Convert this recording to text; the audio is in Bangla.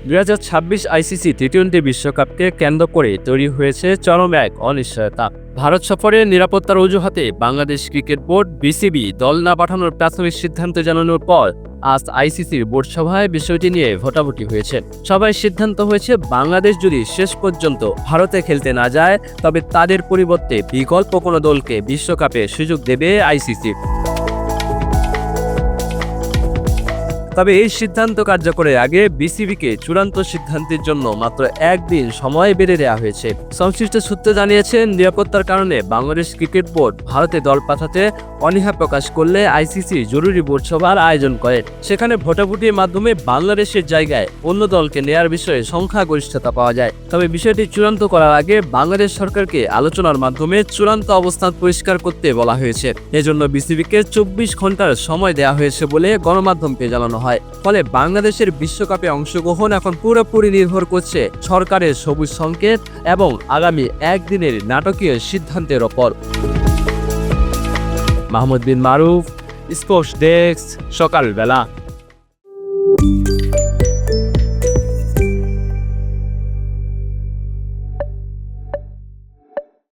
2026 আইসিসি টি-20 বিশ্বকাপকে কেন্দ্র করে তৈরি হয়েছে চরম এক অনিশ্চয়তা। ভারত সফরে নিরাপত্তার অজুহাতে বাংলাদেশ ক্রিকেট বোর্ড বিসিবি দল না পাঠানোর প্রাথমিক সিদ্ধান্ত জানানোর পর আজ আইসিসির বোর্ড সভায় বিষয়টি নিয়ে ভোটাভুটি হয়েছে। সভায় সিদ্ধান্ত হয়েছে, বাংলাদেশ যদি শেষ পর্যন্ত ভারতে খেলতে না যায় তবে তাদের পরিবর্তে বিকল্প কোনো দলকে বিশ্বকাপে সুযোগ দেবে আইসিসি। তবে এই সিদ্ধান্ত কার্যকরের আগে বিসিবিকে চূড়ান্ত সিদ্ধান্তের জন্য মাত্র একদিন সময় বেড়ে দেওয়া হয়েছে। সংশ্লিষ্ট সূত্র জানিয়েছেন, নিরাপত্তার কারণে বাংলাদেশ ক্রিকেট বোর্ড ভারতে দল পাঠাতে অনীহা প্রকাশ করলে আইসিসি জরুরি বোর্ড সভার আয়োজন করে। সেখানে ভোটাভুটির মাধ্যমে বাংলাদেশের জায়গায় অন্য দলকে নেয়ার বিষয়ে সংখ্যাগরিষ্ঠতা পাওয়া যায়। তবে বিষয়টি চূড়ান্ত করার আগে বাংলাদেশ সরকারকে আলোচনার মাধ্যমে চূড়ান্ত অবস্থান পরিষ্কার করতে বলা হয়েছে। এজন্য বিসিবিকে 24 ঘন্টার সময় দেওয়া হয়েছে বলে গণমাধ্যমকে জানানো হয়। ফলে বাংলাদেশের বিশ্বকাপে অংশগ্রহণ এখন পুরোপুরি নির্ভর করছে সরকারের সবুজ সংকেত এবং আগামী একদিনের নাটকীয় সিদ্ধান্তের ওপর। মাহমুদ বিন মারুফ, স্পোর্টস ডেস্ক, সকালবেলা।